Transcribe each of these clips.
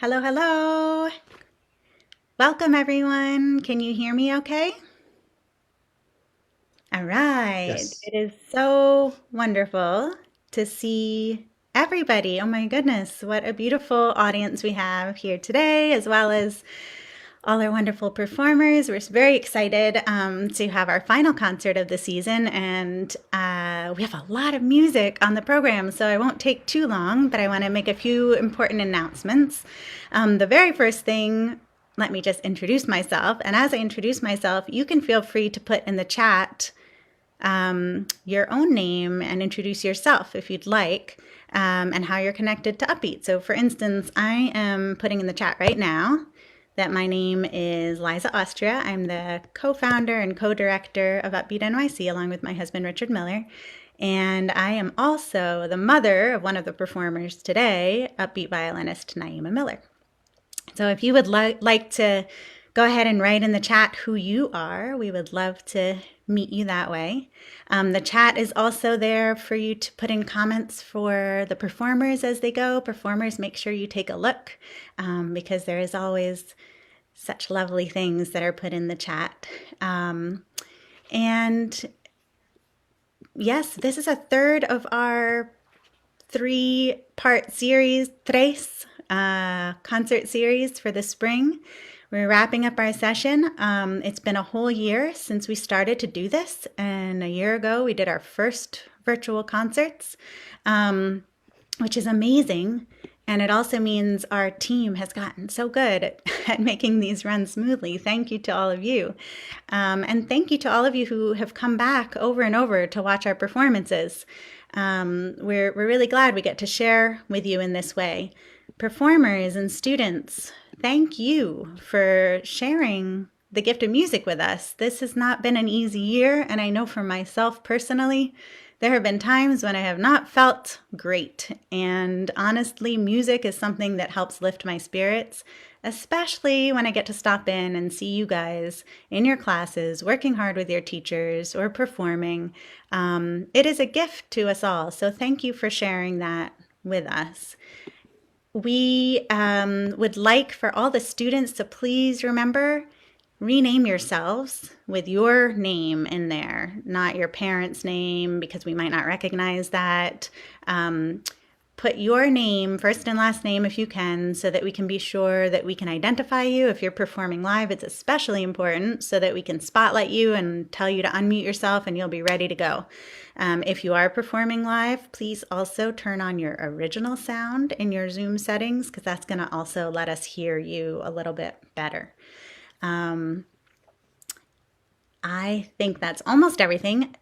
Hello, hello. Welcome, everyone. Can you hear me okay? All right. Yes. It is so wonderful to see everybody. Oh my goodness, what a beautiful audience we have here today, as well as all our wonderful performers. We're very excited to have our final concert of the season, and we have a lot of music on the program, so I won't take too long, but I want to make a few important announcements. The very first thing, let me just introduce myself, and as I introduce myself, you can feel free to put in the chat your own name and introduce yourself if you'd like, and how you're connected to Upbeat. So, for instance, I am putting in the chat right now that my name is Liza Austria. I'm the co founder and co director of Upbeat NYC along with my husband, Richard Miller. And I am also the mother of one of the performers today, Upbeat violinist Naima Miller. So if you would like to go ahead and write in the chat who you are, we would love to meet you that way. The chat is also there for you to put in comments for the performers as they go. Performers, make sure you take a look because there is always such lovely things that are put in the chat. And yes, this is a third of our three-part series, tres, concert series for the spring. We're wrapping up our session. It's been a whole year since we started to do this, and a year ago we did our first virtual concerts, which is amazing. And it also means our team has gotten so good at making these run smoothly. Thank you to all of you. And thank you to all of you who have come back over and over to watch our performances. We're really glad we get to share with you in this way. Performers and students, thank you for sharing the gift of music with us. This has not been an easy year, and I know for myself personally, there have been times when I have not felt great. And honestly, music is something that helps lift my spirits, especially when I get to stop in and see you guys in your classes, working hard with your teachers or performing. It is a gift to us all. So thank you for sharing that with us. We would like for all the students to please remember rename yourselves with your name in there, not your parents' name, because we might not recognize that. Put your name, first and last name, if you can, so that we can be sure that we can identify you. If you're performing live, it's especially important so that we can spotlight you and tell you to unmute yourself and you'll be ready to go. If you are performing live, please also turn on your original sound in your Zoom settings because that's going to also let us hear you a little bit better. I think that's almost everything.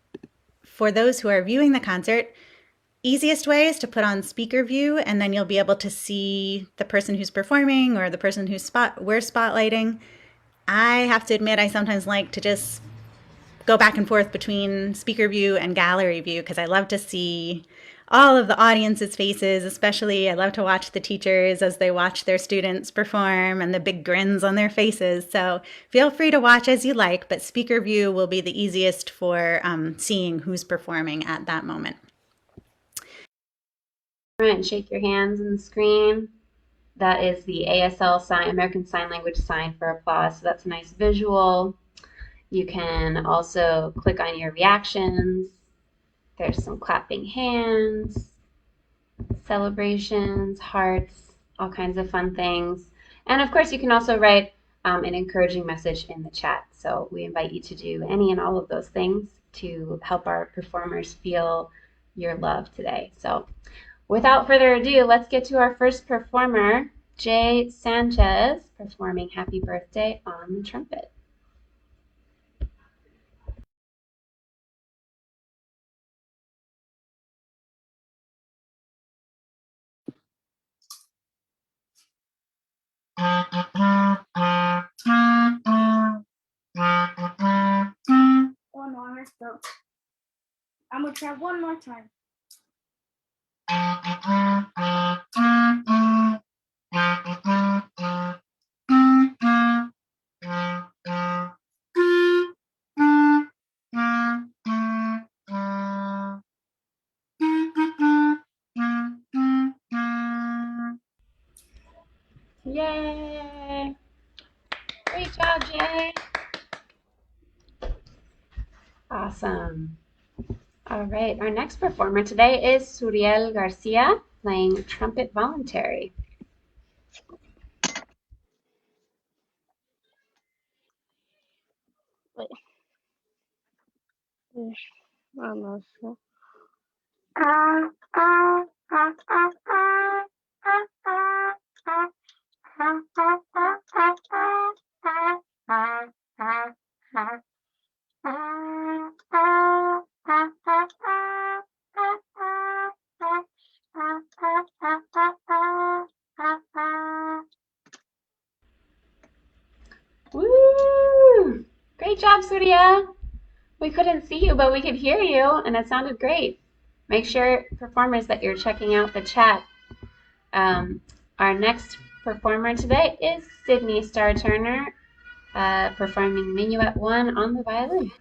For those who are viewing the concert, easiest way is to put on speaker view and then you'll be able to see the person who's performing or the person who's we're spotlighting. I have to admit I sometimes like to just go back and forth between speaker view and gallery view because I love to see all of the audience's faces, especially I love to watch the teachers as they watch their students perform and the big grins on their faces. So feel free to watch as you like, but speaker view will be the easiest for seeing who's performing at that moment. And shake your hands in the screen. That is the ASL sign, American Sign Language sign for applause. So that's a nice visual. You can also click on your reactions. There's some clapping hands, celebrations, hearts, all kinds of fun things. And of course, you can also write an encouraging message in the chat. So we invite you to do any and all of those things to help our performers feel your love today. So without further ado, let's get to our first performer, Jay Sanchez, performing Happy Birthday on the trumpet. One more, let's go. I'm gonna try one more time. Yay! Great job, Jay. Awesome. All right, our next performer today is Suriel Garcia playing trumpet voluntary. Wait. Vamos. Woo! Great job, Surya. We couldn't see you, but we could hear you, and it sounded great. Make sure, performers, that you're checking out the chat. Our next performer today is Sydney Starr Turner, performing Minuet 1 on the violin.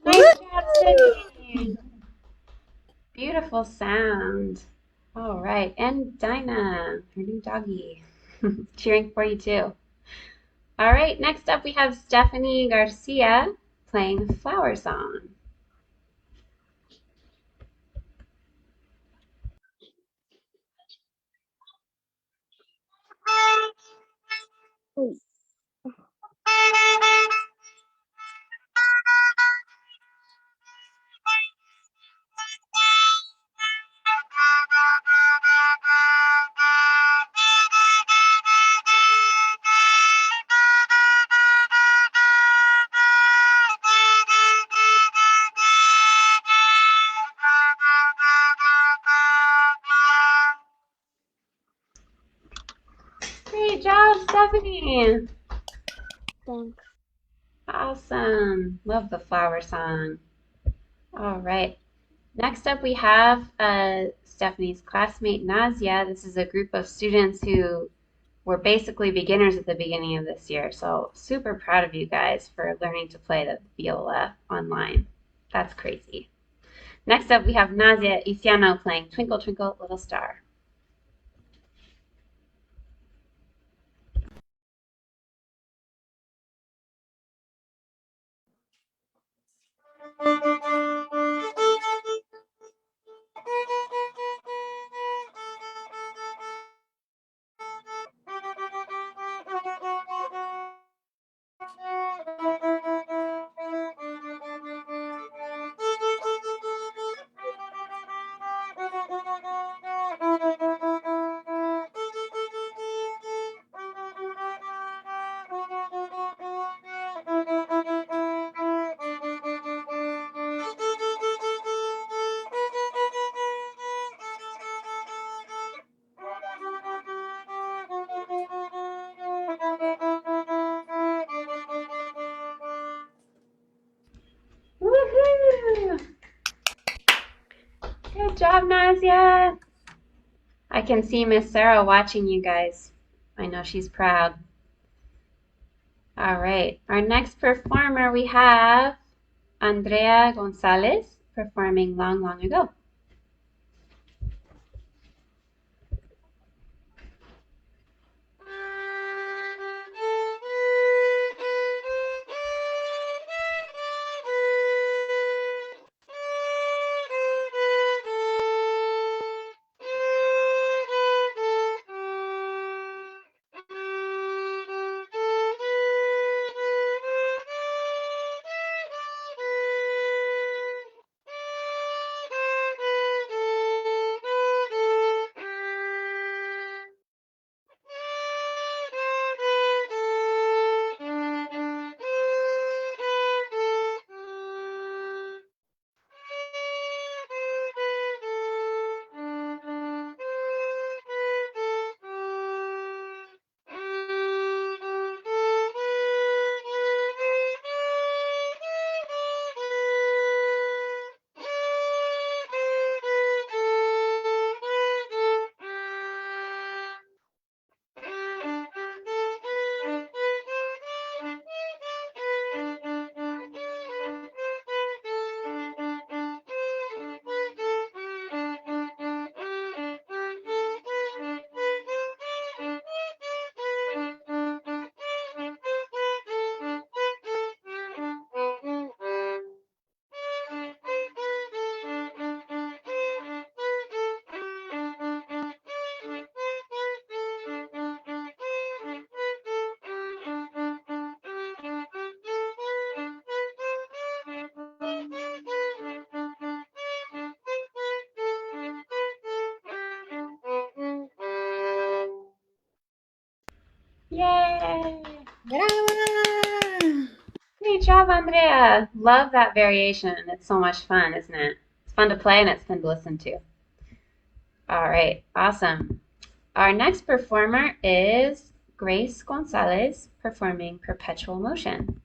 Nice job, Sydney. Beautiful sound. All right, and Dinah, her new doggy, cheering for you too. All right, next up we have Stephanie Garcia playing Flower Song. Great job, Stephanie. Thanks. Awesome. Love the flower song. All right. Next up, we have Stephanie's classmate, Nazia. This is a group of students who were basically beginners at the beginning of this year. So super proud of you guys for learning to play the viola online. That's crazy. Next up, we have Nazia Isiano playing Twinkle, Twinkle, Little Star. Woohoo! Good job, Nazia. I can see Miss Sarah watching you guys. I know she's proud. All right. Our next performer we have Andrea Gonzalez performing Long, Long Ago. Yay! Brava! Great job, Andrea. Love that variation. It's so much fun, isn't it? It's fun to play and it's fun to listen to. All right, awesome. Our next performer is Grace Gonzalez performing Perpetual Motion.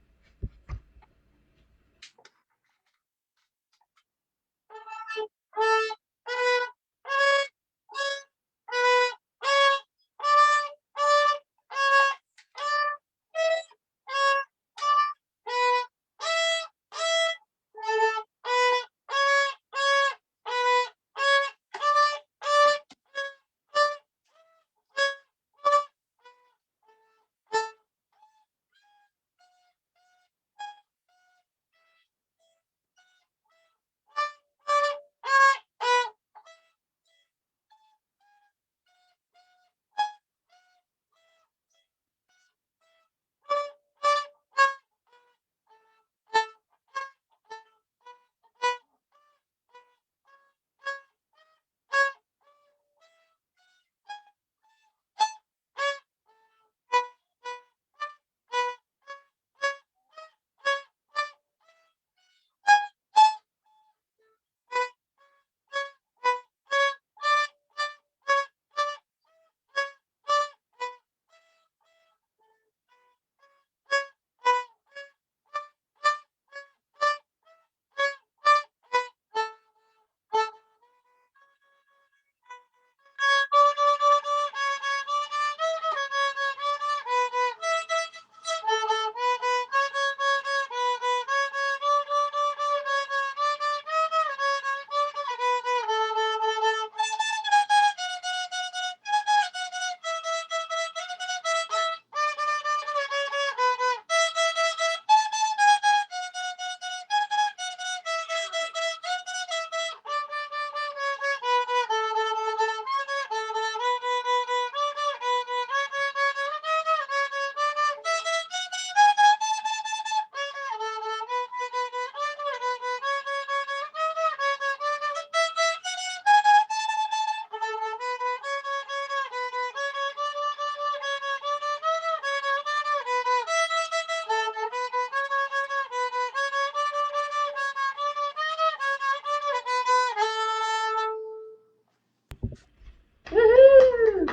Woohoo!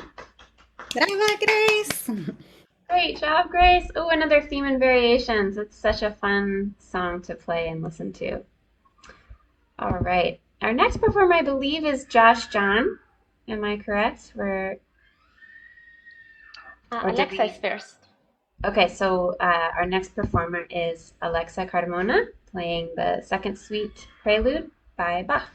Brava, Grace! Great job, Grace. Oh, another theme and variations. It's such a fun song to play and listen to. All right. Our next performer, I believe, is Josh John Am I correct? Alexa is first. Okay, so our next performer is Alexa Carmona playing the second suite prelude by Bach.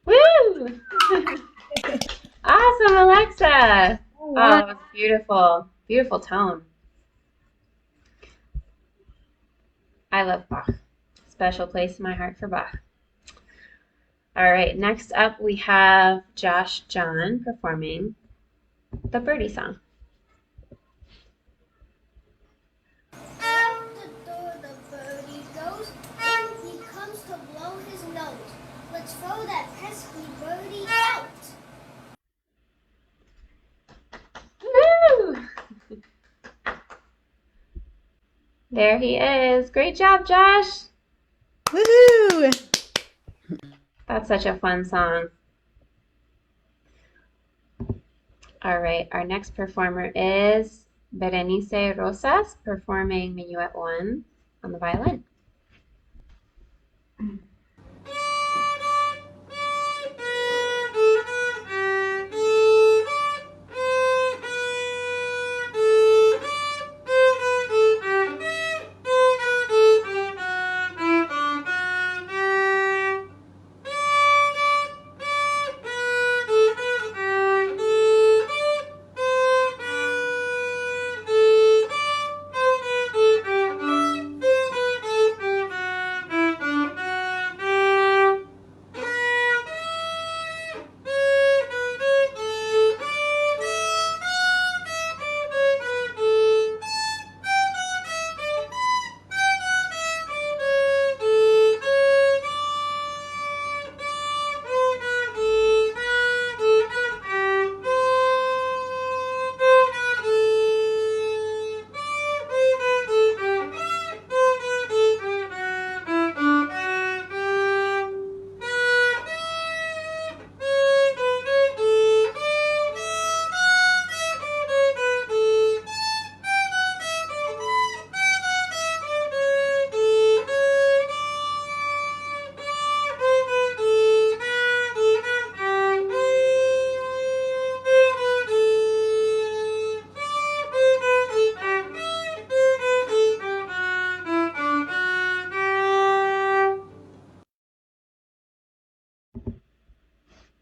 Woo! Awesome, Alexa. Oh, it was beautiful. Beautiful tone. I love Bach. Special place in my heart for Bach. All right, next up we have Josh John performing the birdie song. Out the door the birdie goes, in he comes to blow his nose. Let's throw that pesky birdie out. Woo! There he is. Great job, Josh. Woohoo! That's such a fun song. All right, our next performer is Berenice Rosas performing Minuet 1 on the violin.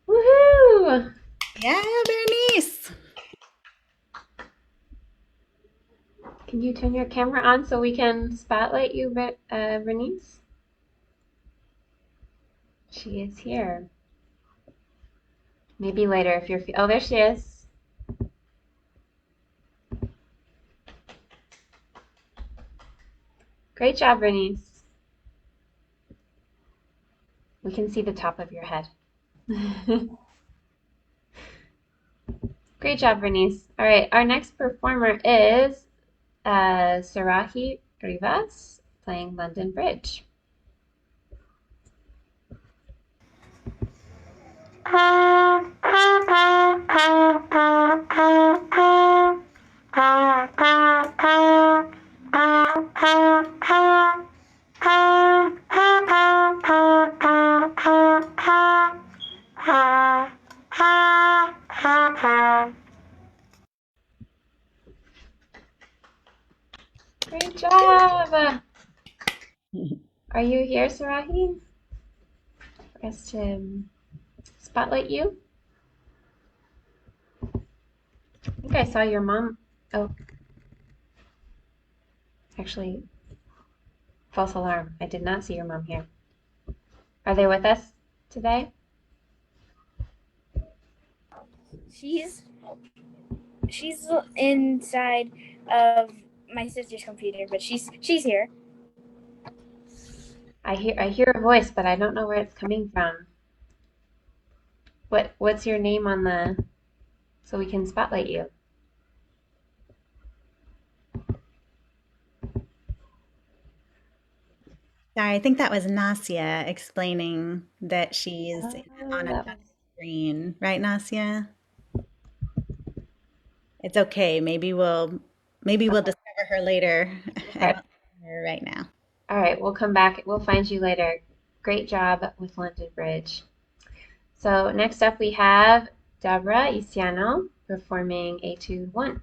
Woohoo! Yeah, Bernice. Can you turn your camera on so we can spotlight you, Bernice? She is here. Maybe later if you're. Oh, there she is. Great job, Bernice. We can see the top of your head. Great job, Bernice. All right, our next performer is Sarahi Rivas playing London Bridge. Great job! Are you here, Sarahi? For us to spotlight you? I think I saw your mom. Oh, actually, false alarm. I did not see your mom here. Are they with us today? She's inside of my sister's computer, but she's here. I hear a voice, but I don't know where it's coming from. What's your name on the so we can spotlight you? Sorry, I think that was Nasia explaining that she's Oh, on a that touch was screen. Right, Nasia? It's okay. Maybe we'll discover her later. I okay. don't see her right now. All right, we'll come back. We'll find you later. Great job with London Bridge. So next up we have Deborah Isiano performing A2-1.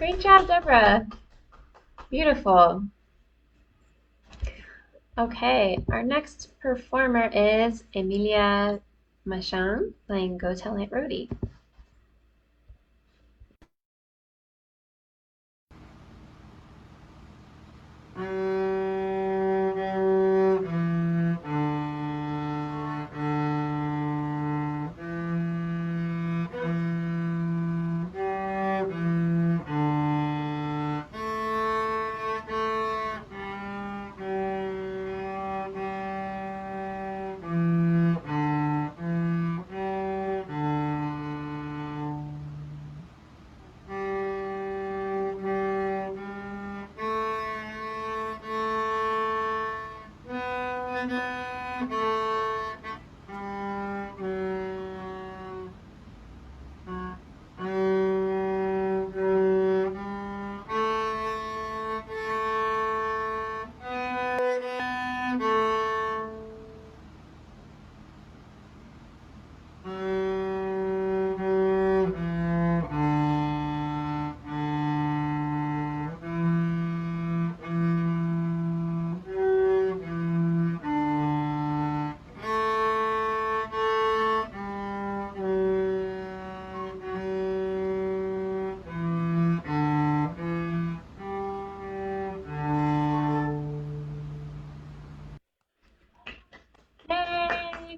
Great job, Deborah. Beautiful. Okay, our next performer is Emilia Machan playing Go Tell Aunt Rhody. Yay!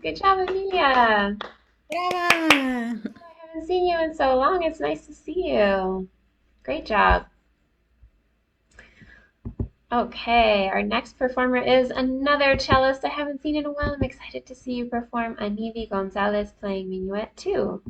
Good job, Emilia. Yeah. I haven't seen you in so long. It's nice to see you. Great job. Okay, our next performer is another cellist I haven't seen in a while. I'm excited to see you perform Anivi Gonzalez playing Minuet 2.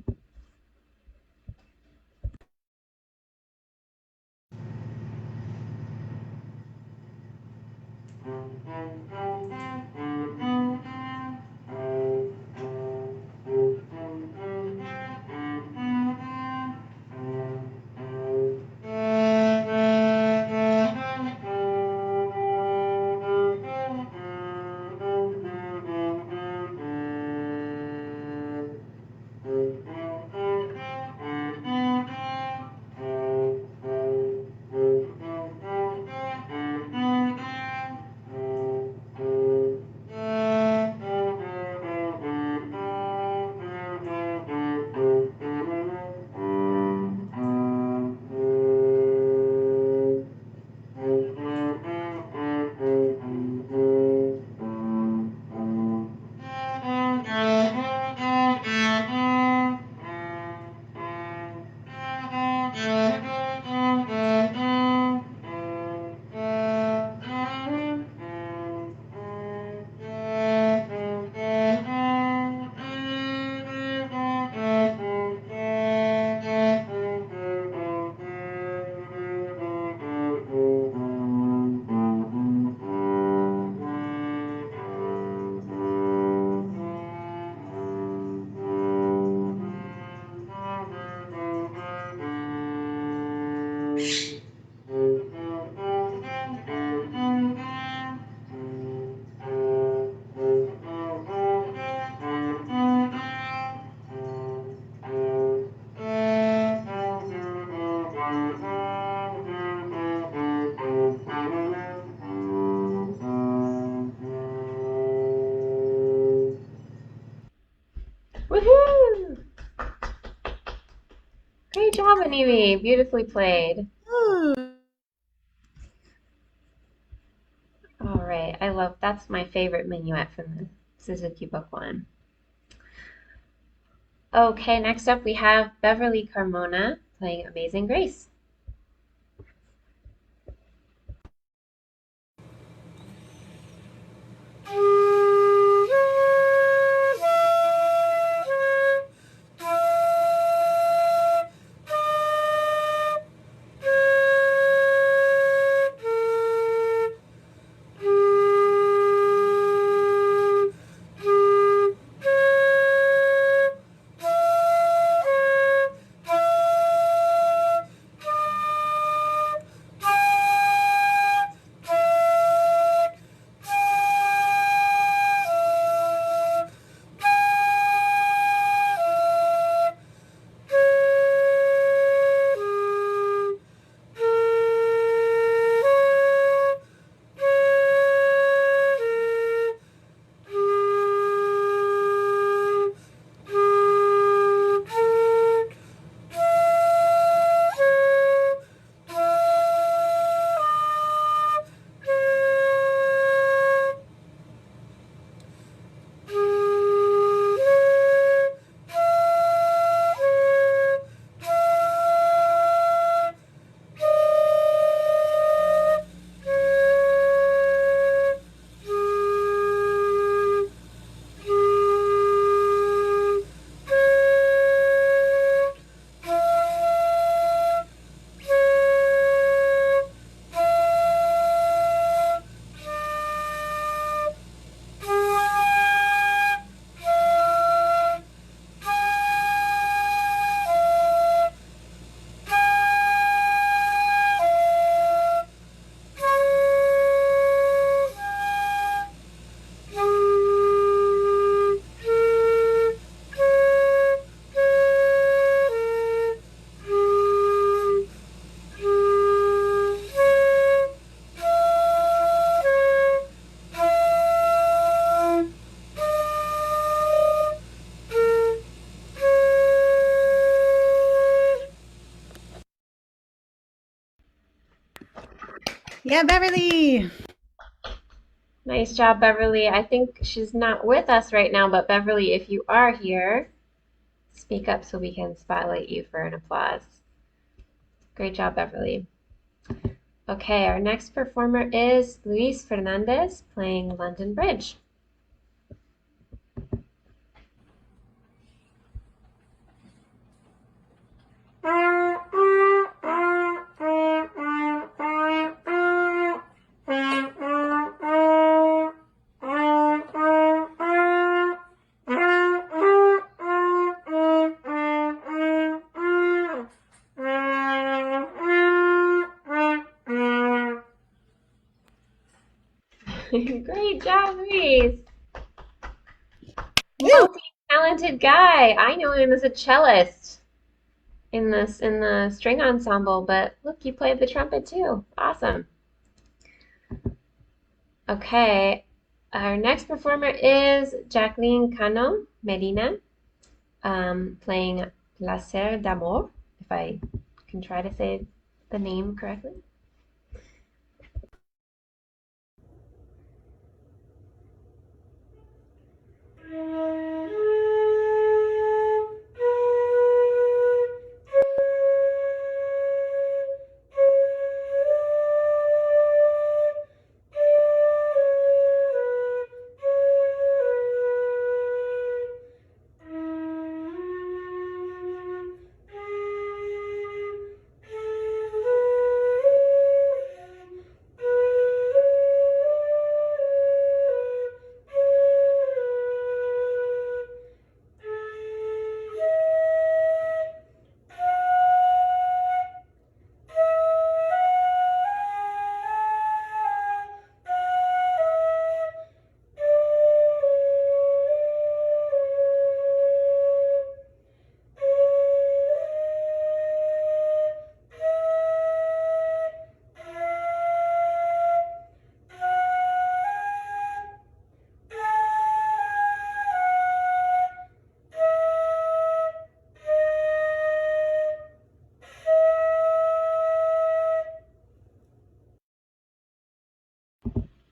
Woohoo! Great job, Anivi. Beautifully played. Ooh. All right, that's my favorite minuet from the Suzuki Book 1. Okay, next up we have Beverly Carmona playing Amazing Grace. Yeah, Beverly. Nice job, Beverly. I think she's not with us right now, but Beverly, if you are here, speak up so we can spotlight you for an applause. Great job, Beverly. Okay, our next performer is Luis Fernandez playing London Bridge. Great job, Luis. Multi-talented guy. I know him as a cellist in the string ensemble, but look, you played the trumpet too. Awesome. Okay, our next performer is Jacqueline Cano Medina, playing Placer d'Amour, if I can try to say the name correctly.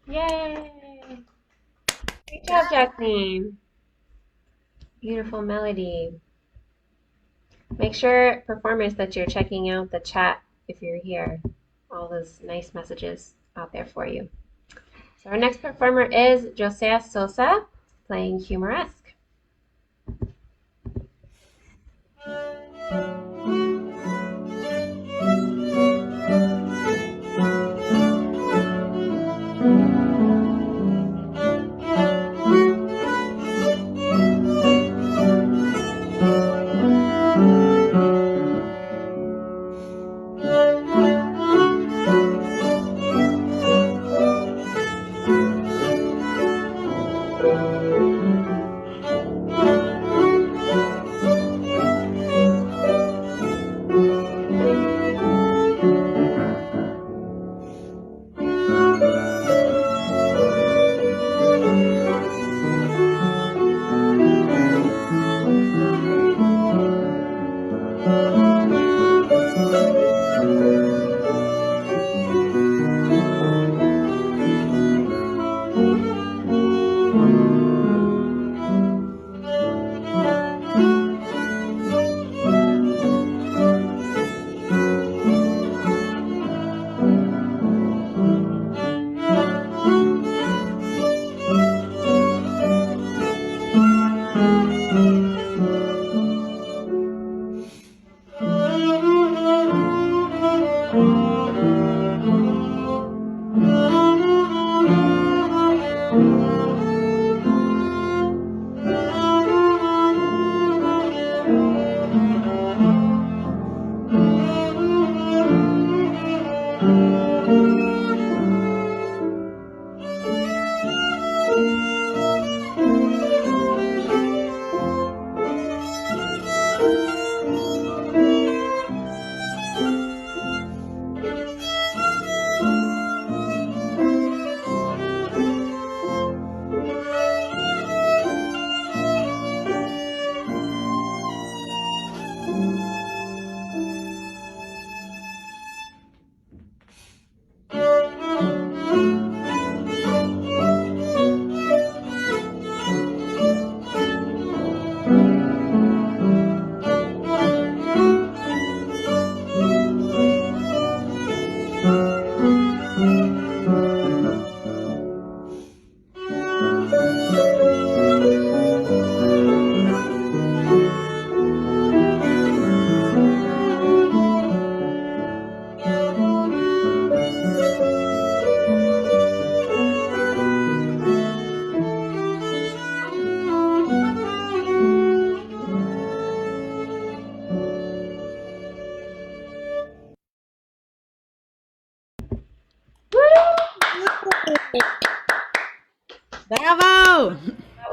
Yay! Great job, Jacqueline. Beautiful melody. Make sure, performers, that you're checking out the chat if you're here. All those nice messages out there for you. So our next performer is Josea Sosa playing Humoresque.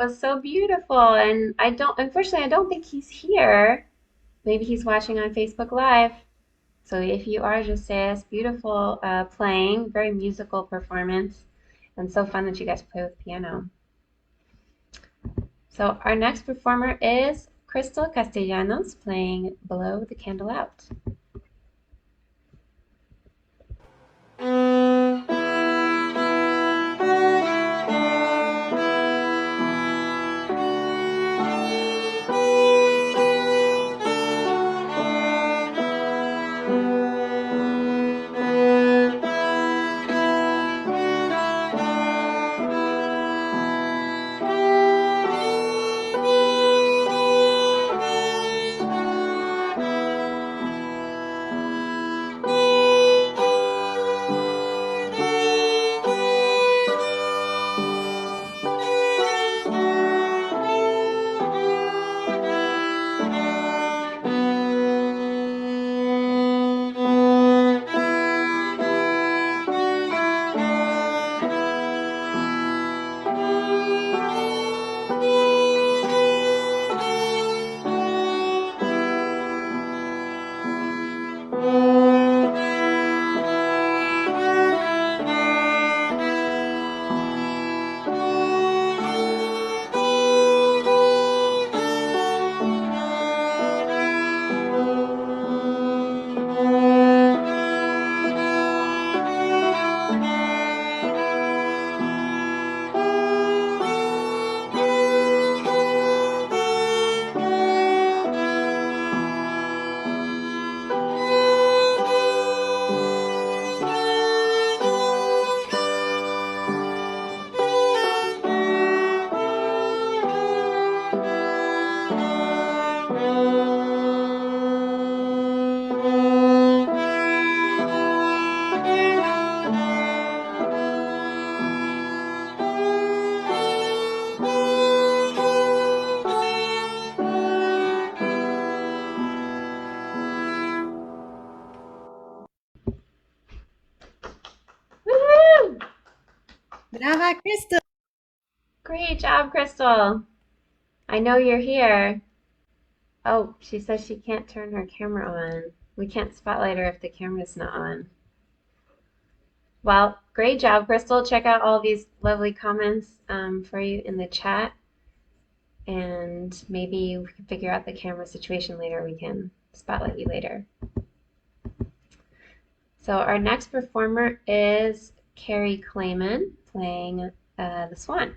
was so beautiful. And unfortunately, I don't think he's here. Maybe he's watching on Facebook Live. So if you are, just say us. Beautiful playing, very musical performance, and so fun that you guys play with piano. So our next performer is Crystal Castellanos playing Blow the Candle Out. Woo! Brava, Crystal! Great job, Crystal. I know you're here. Oh, she says she can't turn her camera on. We can't spotlight her if the camera's not on. Well, great job, Crystal. Check out all these lovely comments for you in the chat. And maybe we can figure out the camera situation later. We can spotlight you later. So our next performer is Carrie Clayman playing the Swan.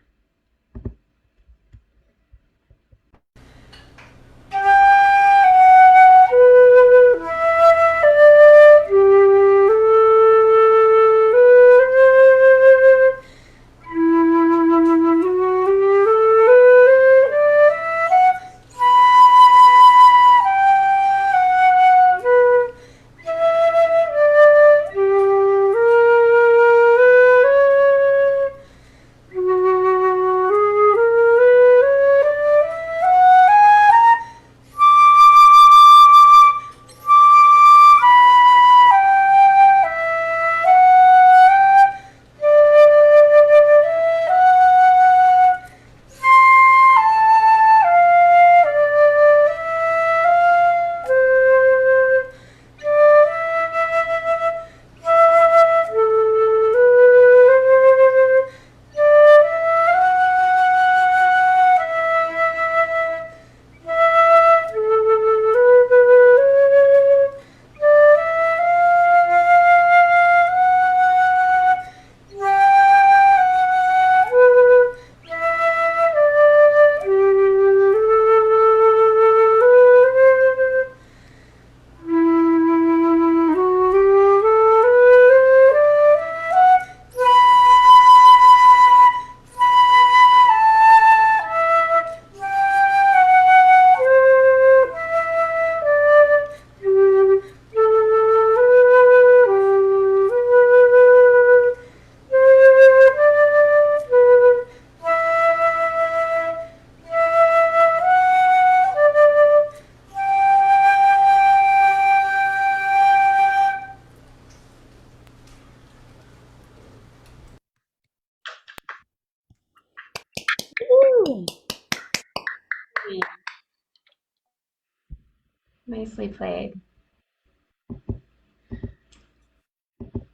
Nicely played.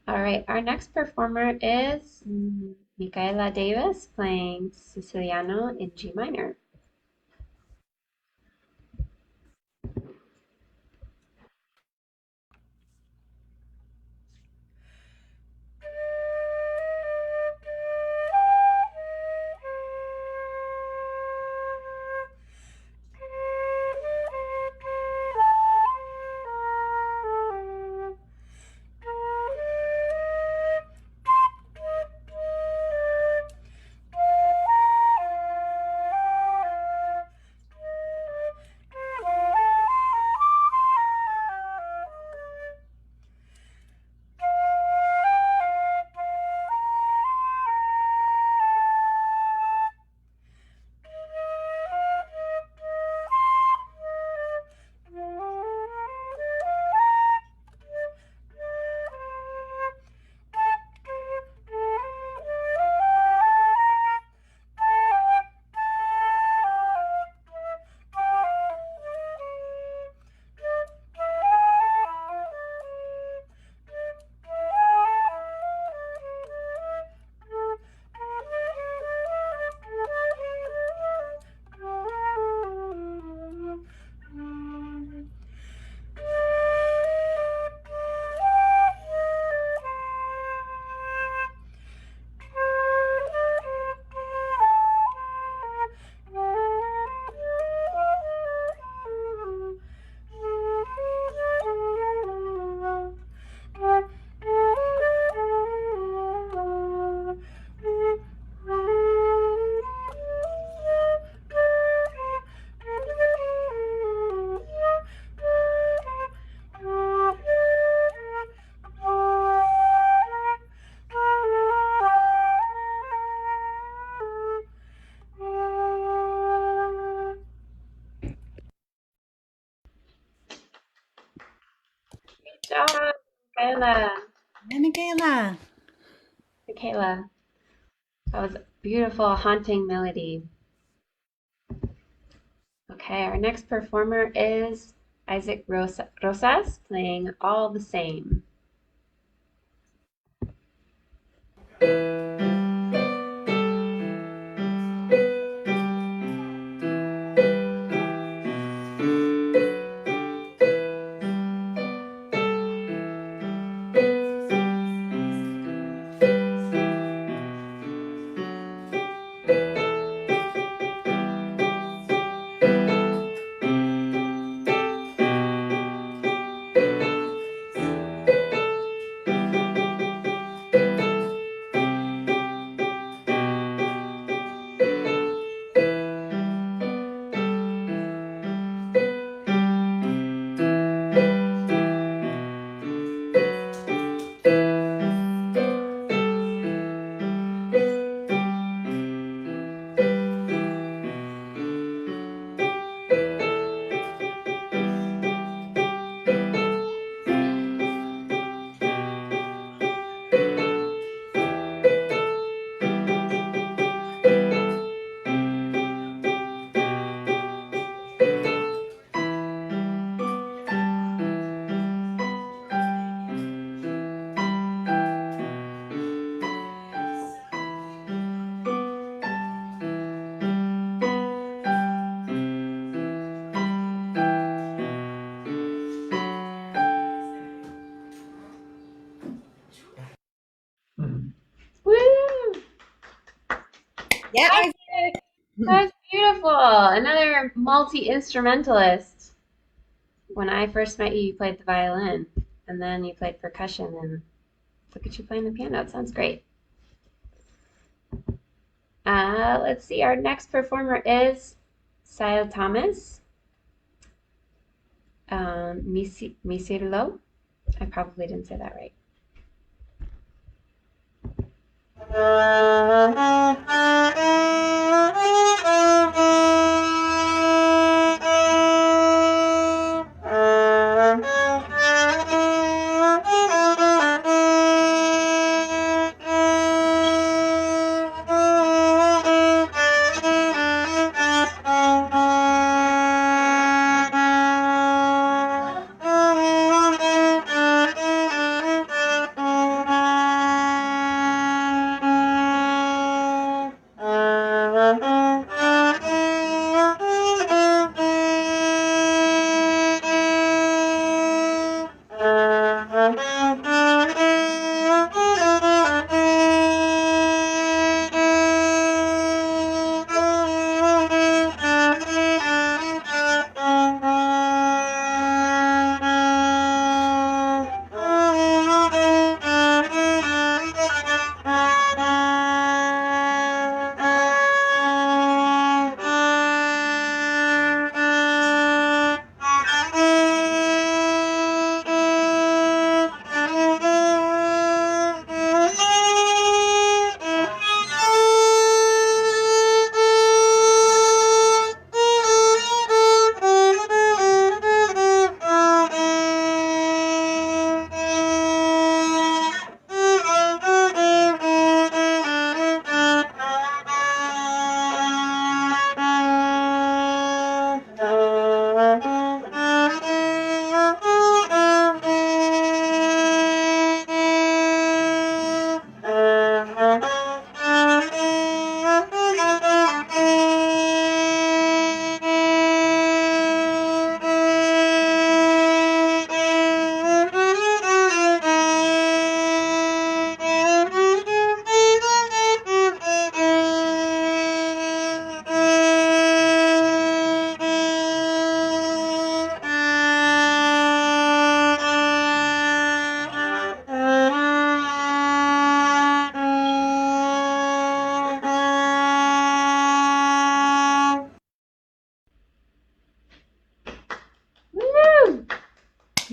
All right, our next performer is Michaela Davis playing Siciliano in G minor. Good job, Michaela. Hi, Michaela. Michaela, that was a beautiful, haunting melody. Okay, our next performer is Isaac Rosas playing All the Same. Woo! Yeah, That's beautiful. Another multi-instrumentalist. When I first met you, you played the violin, and then you played percussion, and look at you playing the piano. It sounds great. Let's see. Our next performer is Sile Thomas. Misirlo. I probably didn't say that right.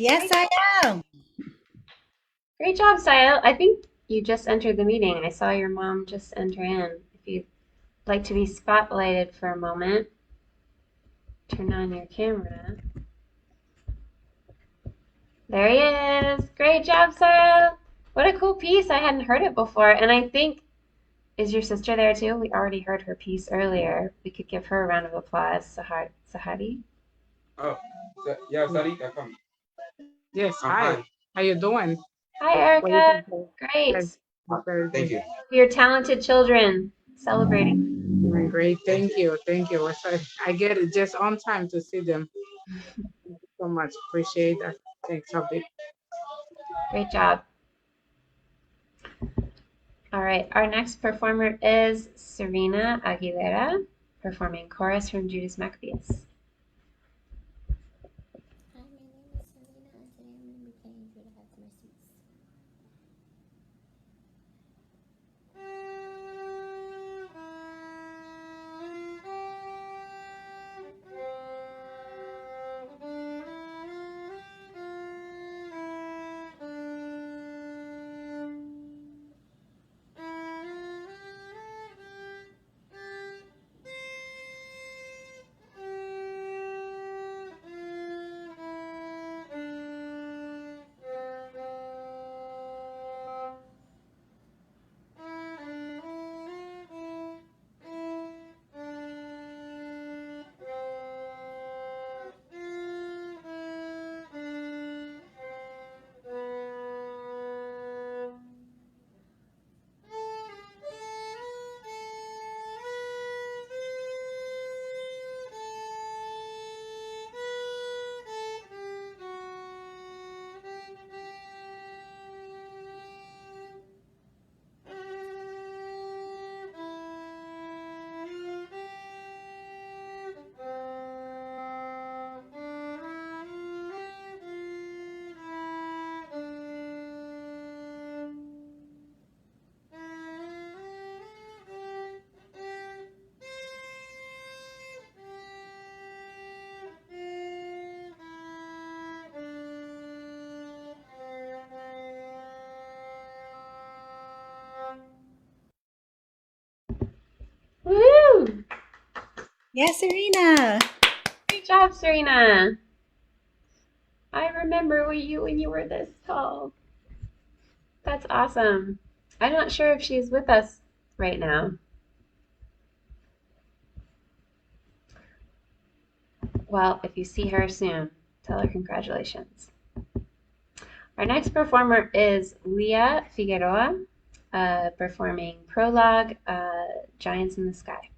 Yes, I am. Great job, Sayal. I think you just entered the meeting. I saw your mom just enter in. If you'd like to be spotlighted for a moment, turn on your camera. There he is. Great job, Sayal. What a cool piece. I hadn't heard it before. And I think, is your sister there too? We already heard her piece earlier. We could give her a round of applause. Sahari? Oh, yeah, Sarika, come. Yes, hi. How you doing? Hi, Erica. Great. Thank you. We are talented children celebrating. Doing great. Thank you. Thank you. I get it just on time to see them. Thank you so much. Appreciate that. Thanks, Abby. Great job. All right, our next performer is Serena Aguilera, performing chorus from Judas Maccabeus. Hi, my name is Selena, and today I'm going to be playing Judah Have Mercies. Woo! Yes, Serena. Great job, Serena. I remember you when you were this tall. That's awesome. I'm not sure if she's with us right now. Well, if you see her soon, tell her congratulations. Our next performer is Leah Figueroa, performing Prologue, Giants in the Sky.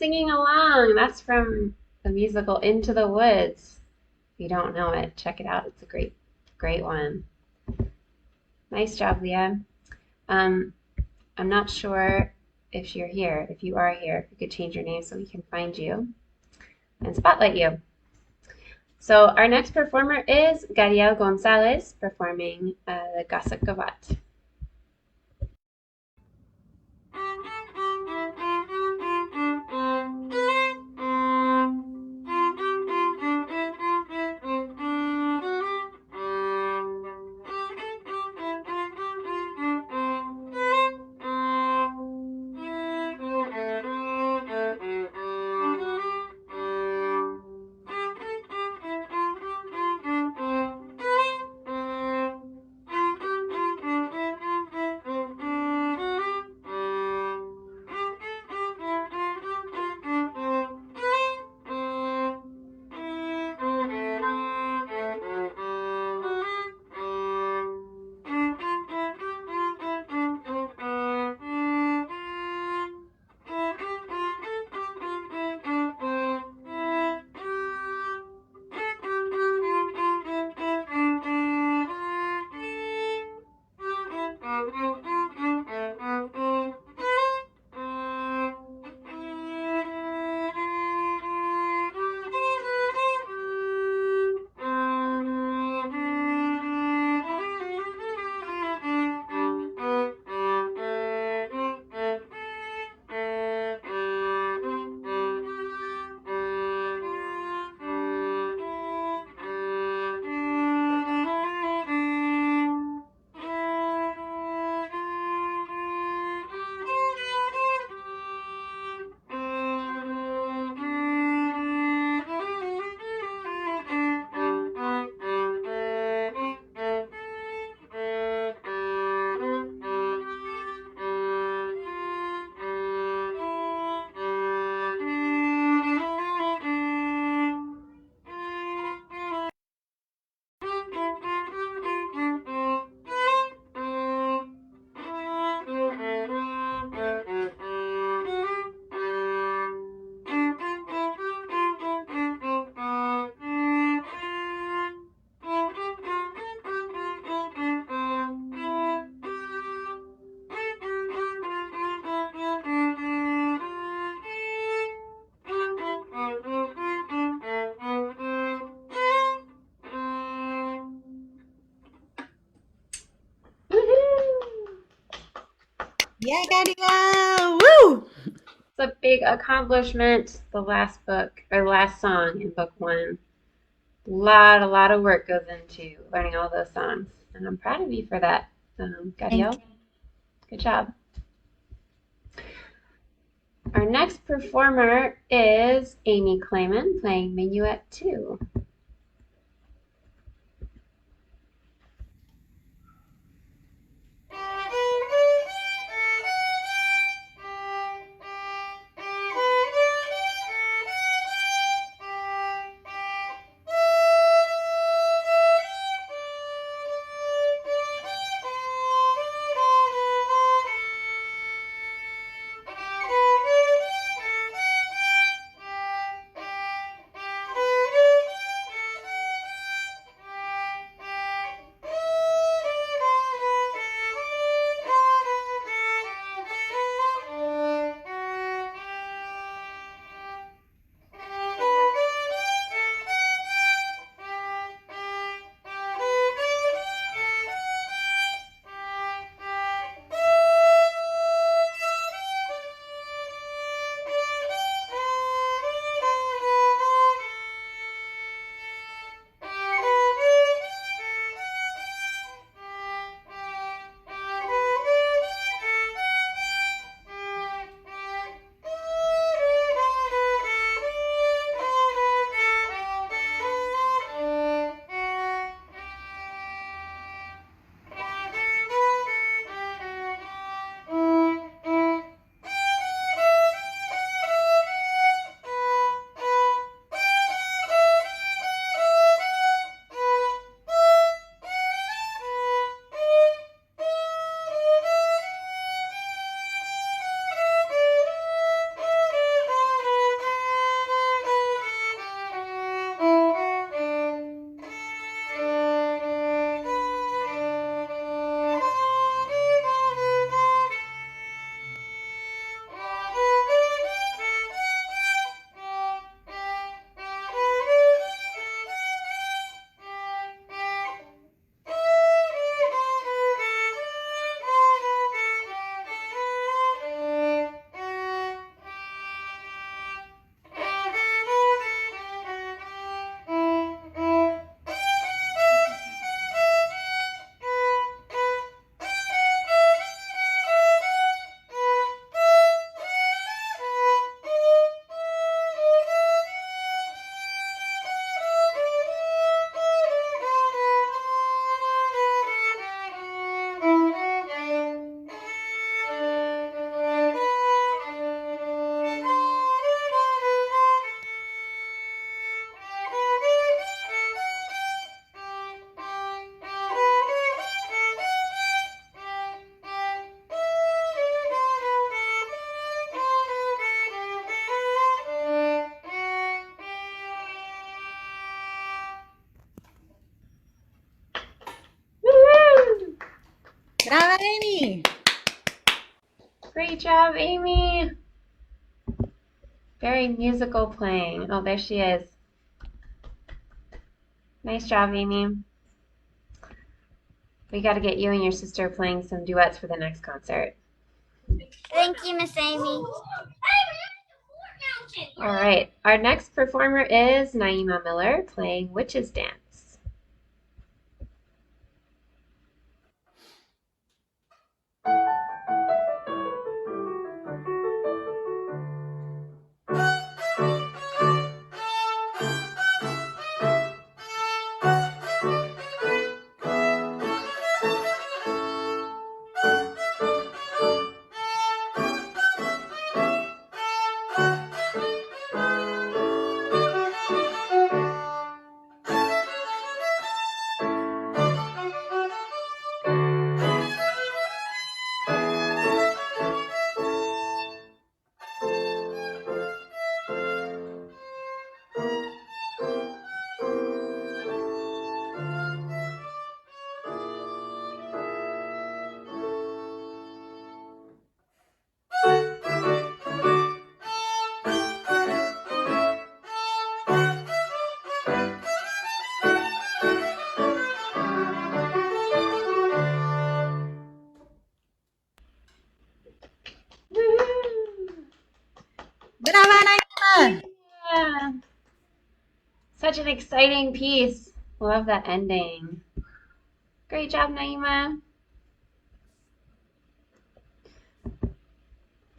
singing along. That's from the musical Into the Woods. If you don't know it, check it out. It's a great, great one. Nice job, Leah. I'm not sure if you're here. If you are here, if you could change your name so we can find you and spotlight you. So our next performer is Gadiel Gonzalez performing the Gasak Gavat. Yeah, Gadiel! Woo! It's a big accomplishment. The last book, or last song in book 1. A lot of work goes into learning all those songs, and I'm proud of you for that, Gadiel. Good job. Our next performer is Amy Clayman playing Minuet 2. Brava, Amy! Great job, Amy. Very musical playing. Oh, there she is. Nice job, Amy. We got to get you and your sister playing some duets for the next concert. Thank you, Miss Amy. All right. Our next performer is Naima Miller playing Witch's Dance. Brava, Naima! Yeah. Such an exciting piece. Love that ending. Great job, Naima.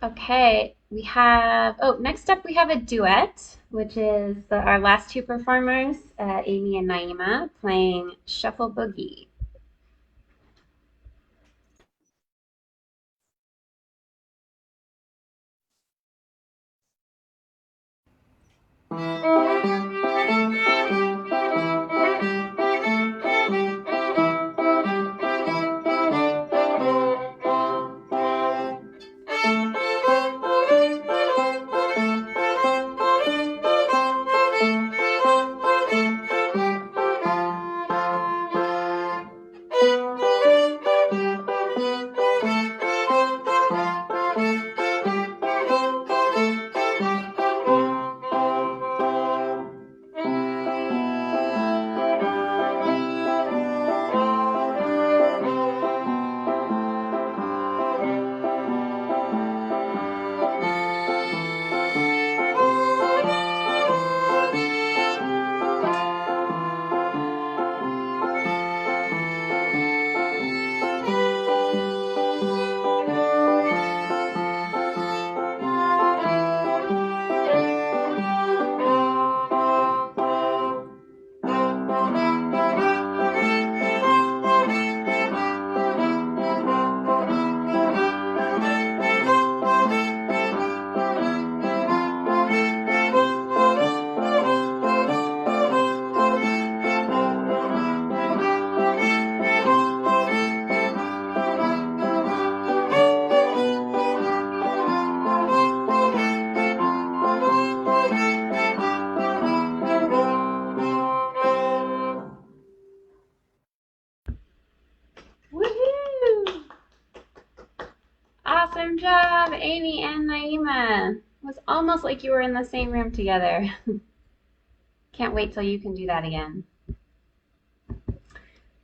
Okay, next up we have a duet, which is our last two performers, Amy and Naima, playing Shuffle Boogie. Woohoo! Awesome job, Amy and Naima. It was almost like you were in the same room together. Can't wait till you can do that again.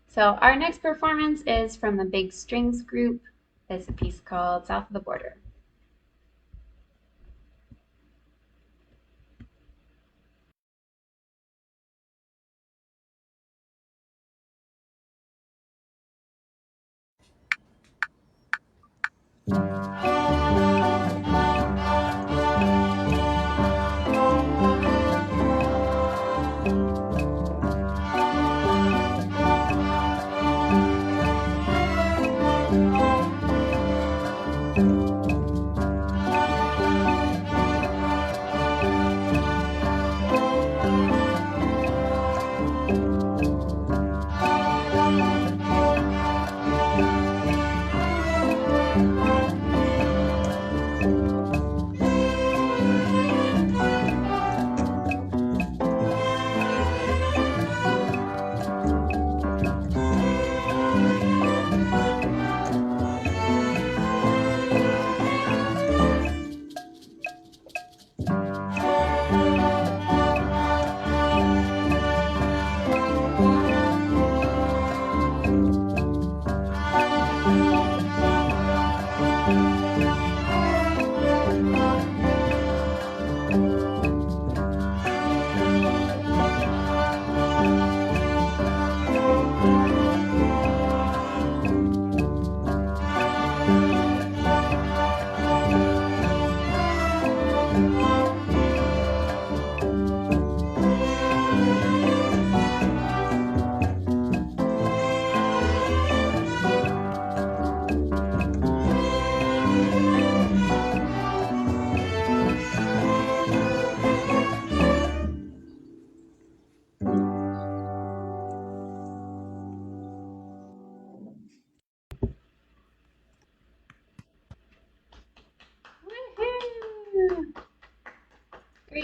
So our next performance is from the Big Strings group. It's a piece called South of the Border.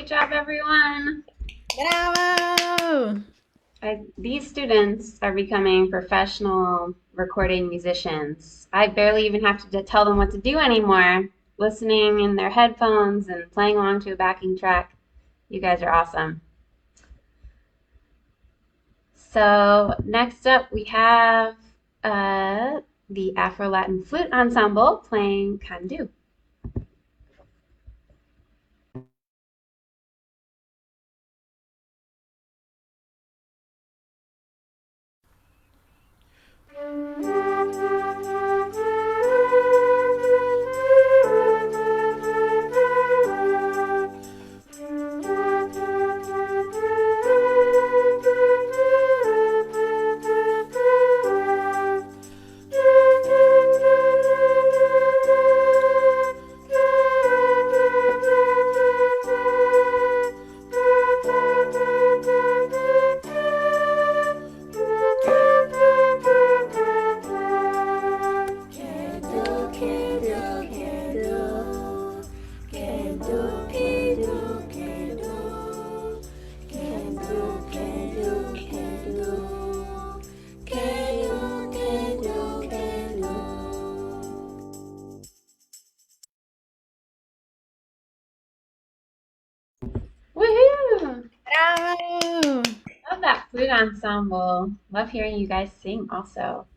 Great job, everyone. Bravo! These students are becoming professional recording musicians. I barely even have to tell them what to do anymore. Listening in their headphones and playing along to a backing track. You guys are awesome. So next up we have the Afro-Latin Flute Ensemble playing Kandu. Woohoo! Bravo! Love that flute ensemble. Love hearing you guys sing also.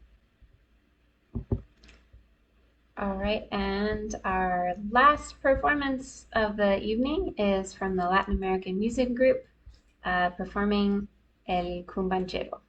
All right, and our last performance of the evening is from the Latin American music group performing El Cumbanchero.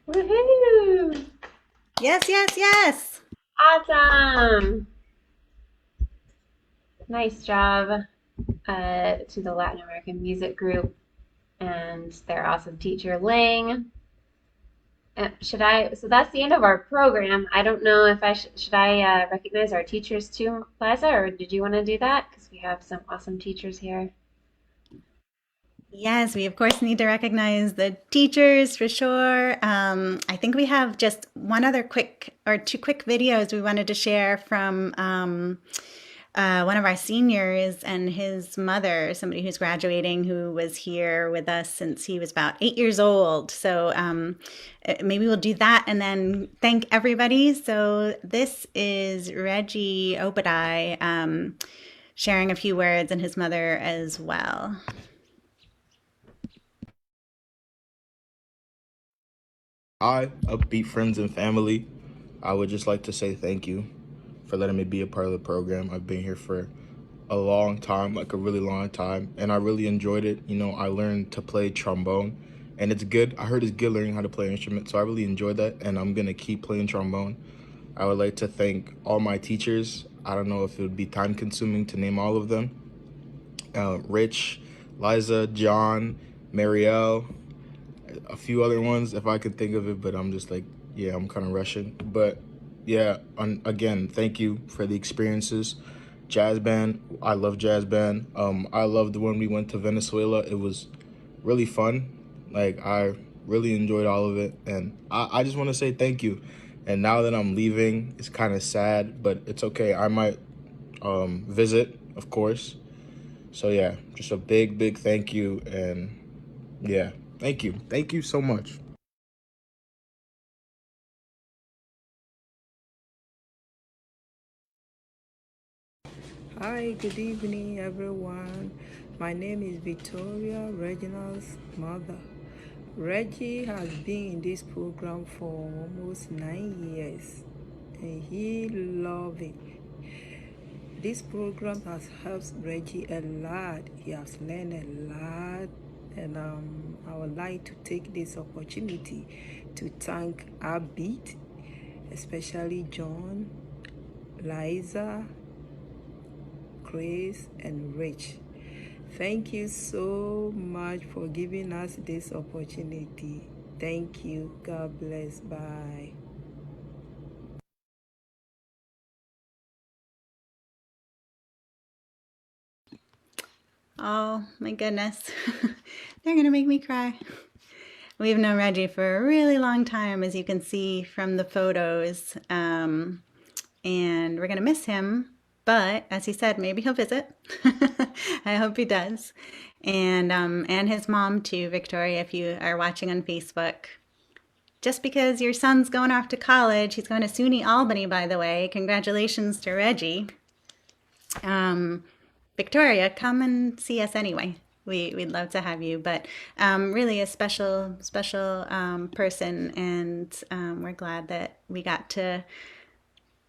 Woohoo! Yes, yes, yes. Awesome! Nice job to the Latin American Music Group and their awesome teacher, Ling. So that's the end of our program. I don't know if should I recognize our teachers too, Liza, or did you want to do that? Because we have some awesome teachers here. Yes, we of course need to recognize the teachers for sure. I think we have just one other quick or two quick videos we wanted to share from one of our seniors and his mother, somebody who's graduating who was here with us since he was about 8 years old. So maybe we'll do that and then thank everybody. So this is Reggie Obadai sharing a few words and his mother as well. Hi, upbeat friends and family. I would just like to say thank you for letting me be a part of the program. I've been here for a long time, like a really long time, and I really enjoyed it. You know, I learned to play trombone, and it's good. I heard it's good learning how to play an instrument, so I really enjoyed that, and I'm gonna keep playing trombone. I would like to thank all my teachers. I don't know if it would be time consuming to name all of them. Rich, Liza, John, Marielle, a few other ones if I could think of it, but I'm just like, yeah, I'm kind of rushing. But yeah, again, thank you for the experiences. Jazz band, I love jazz band. I loved when we went to Venezuela. It was really fun. Like I really enjoyed all of it, and I just want to say thank you. And now that I'm leaving, it's kind of sad, but it's okay. I might visit, of course. So yeah, just a big thank you, and yeah, thank you so much. Hi, good evening, everyone. My name is Victoria, Reginald's mother. Reggie has been in this program for almost 9 years, and he loves it. This program has helped Reggie a lot. He has learned a lot, and I would like to take this opportunity to thank our beat, especially John, Liza, Grace, and Rich. Thank you so much for giving us this opportunity. Thank you. God bless. Bye. Oh my goodness. They're going to make me cry. We've known Reggie for a really long time, as you can see from the photos. And we're going to miss him. But as he said, maybe he'll visit. I hope he does. And his mom too, Victoria, if you are watching on Facebook. Just because your son's going off to college, he's going to SUNY Albany, by the way. Congratulations to Reggie. Victoria, come and see us anyway. We'd love to have you, but really a special person, and we're glad that we got to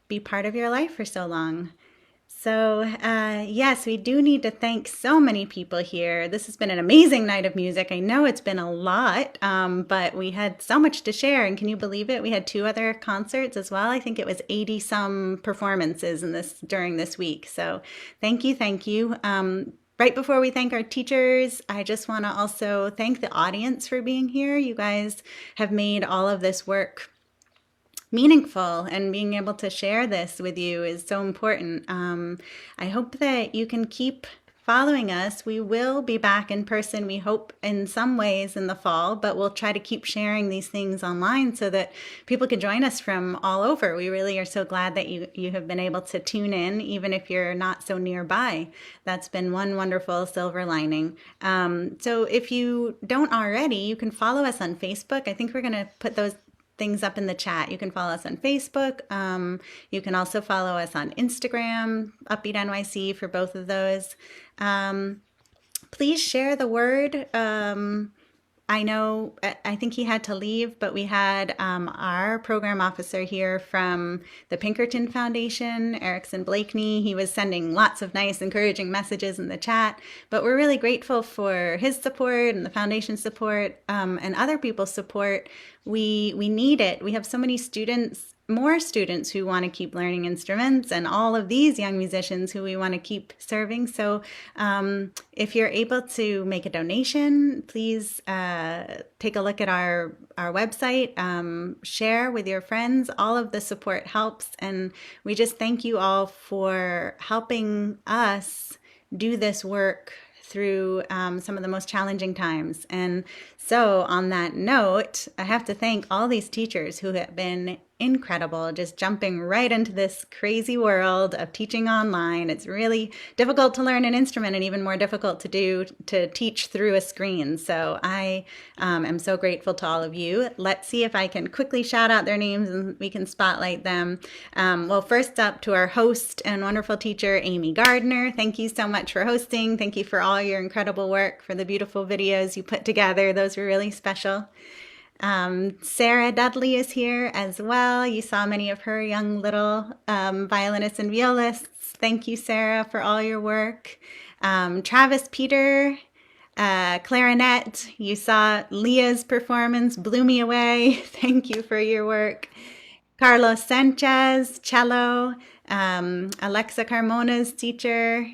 be part of your life for so long. So, yes, we do need to thank so many people here. This has been an amazing night of music. I know it's been a lot, but we had so much to share. And can you believe it? We had two other concerts as well. I think it was 80 some performances during this week. So thank you, thank you. Right before we thank our teachers, I just want to also thank the audience for being here. You guys have made all of this work meaningful, and being able to share this with you is so important. I hope that you can keep following us. We will be back in person, we hope, in some ways in the fall, but we'll try to keep sharing these things online so that people can join us from all over. We really are so glad that you have been able to tune in, even if you're not so nearby. That's been one wonderful silver lining. So if you don't already, you can follow us on Facebook. I think we're going to put those things up in the chat. You can follow us on Facebook. You can also follow us on Instagram, Upbeat NYC, for both of those. Please share the word I know, I think he had to leave, but we had our program officer here from the Pinkerton Foundation, Erickson Blakeney. He was sending lots of nice, encouraging messages in the chat. But we're really grateful for his support and the foundation support and other people's support. We need it. We have so many students, more students who want to keep learning instruments, and all of these young musicians who we want to keep serving. So if you're able to make a donation, please take a look at our website, share with your friends. All of the support helps, and we just thank you all for helping us do this work through some of the most challenging times. And so on that note, I have to thank all these teachers who have been incredible, just jumping right into this crazy world of teaching online. It's really difficult to learn an instrument and even more difficult to teach through a screen. So I am so grateful to all of you. Let's see if I can quickly shout out their names and we can spotlight them. Well, first up, to our host and wonderful teacher, Amy Gardner. Thank you so much for hosting. Thank you for all your incredible work, for the beautiful videos you put together. Those were really special. Sarah Dudley is here as well. You saw many of her young little violinists and violists. Thank you, Sarah, for all your work. Travis Peter, clarinet. You saw Leah's performance, blew me away. Thank you for your work. Carlos Sanchez, cello. Alexa Carmona's teacher.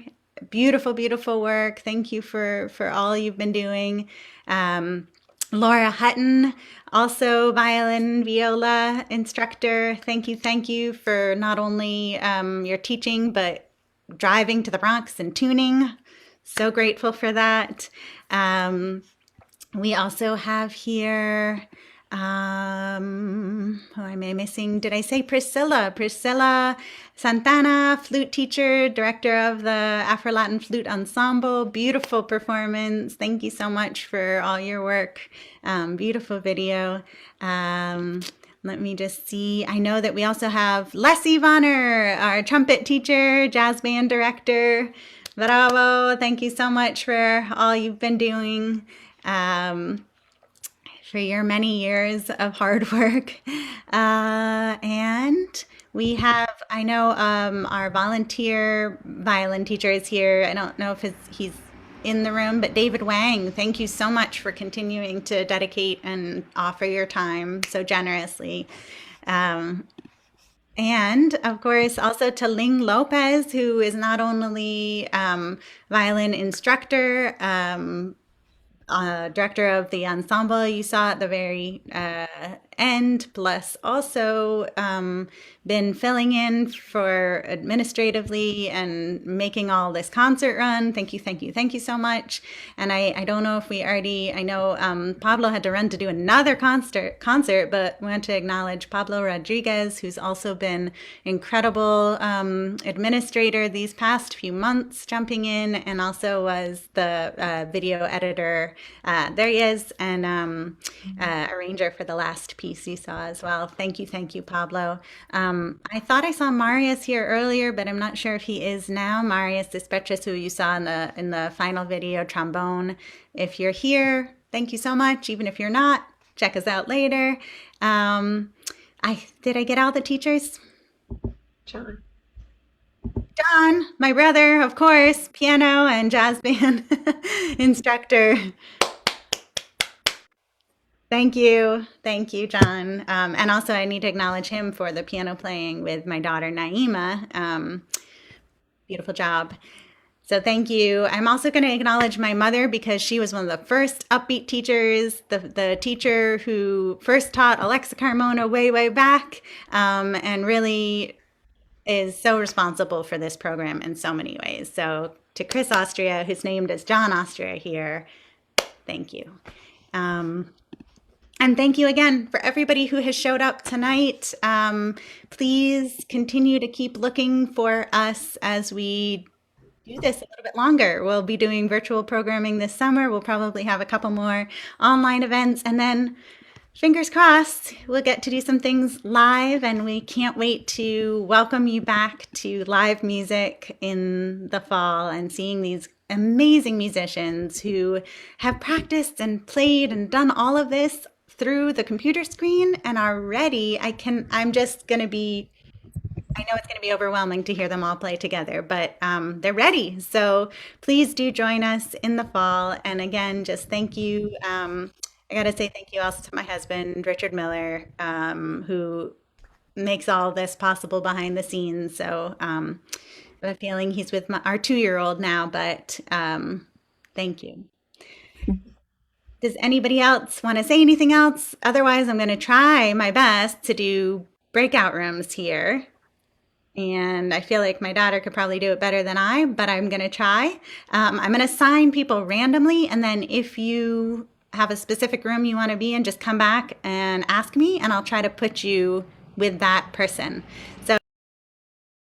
Beautiful, beautiful work. Thank you for all you've been doing. Laura Hutton, also violin, viola instructor. Thank you for not only your teaching, but driving to the Bronx and tuning. So grateful for that. We also have here, who am I missing? Did I say Priscilla? Priscilla Santana, flute teacher, director of the Afro-Latin Flute Ensemble. Beautiful performance. Thank you so much for all your work. Beautiful video. Let me just see. I know that we also have Leslie Vonner, our trumpet teacher, jazz band director. Bravo. Thank you so much for all you've been doing. For your many years of hard work. And we have, I know our volunteer violin teacher is here. I don't know if he's in the room, but David Wang, thank you so much for continuing to dedicate and offer your time so generously. And of course, also to Ling Lopez, who is not only violin instructor, director of the ensemble you saw at the very end, plus also been filling in for administratively and making all this concert run. Thank you so much. And I don't know if we already, I know Pablo had to run to do another concert, but we want to acknowledge Pablo Rodriguez, who's also been incredible administrator these past few months, jumping in, and also was the video editor. There he is, and arranger for the last piece you saw as well. Thank you, Pablo. I thought I saw Marius here earlier, but I'm not sure if he is now. Marius Despeches, who you saw in the final video, trombone. If you're here, thank you so much. Even if you're not, check us out later. Did I get all the teachers? John, my brother, of course, piano and jazz band instructor. Thank you, John. And also I need to acknowledge him for the piano playing with my daughter, Naima. Beautiful job. So thank you. I'm also going to acknowledge my mother because she was one of the first upbeat teachers, the teacher who first taught Alexa Carmona way back, and really is so responsible for this program in so many ways. So to Chris Austria, who's named as John Austria here, thank you. And thank you again for everybody who has showed up tonight. Please continue to keep looking for us as we do this a little bit longer. We'll be doing virtual programming this summer. We'll probably have a couple more online events, and then fingers crossed, we'll get to do some things live, and we can't wait to welcome you back to live music in the fall and seeing these amazing musicians who have practiced and played and done all of this through the computer screen and are ready. I'm just going to be, I know it's going to be overwhelming to hear them all play together, but they're ready. So please do join us in the fall. And again, just thank you. I got to say thank you also to my husband, Richard Miller, who makes all this possible behind the scenes. So I have a feeling he's with our 2-year-old now, but thank you. Does anybody else want to say anything else? Otherwise, I'm going to try my best to do breakout rooms here. And I feel like my daughter could probably do it better than I, but I'm going to try. I'm going to assign people randomly. And then if you have a specific room you want to be in, just come back and ask me, and I'll try to put you with that person. So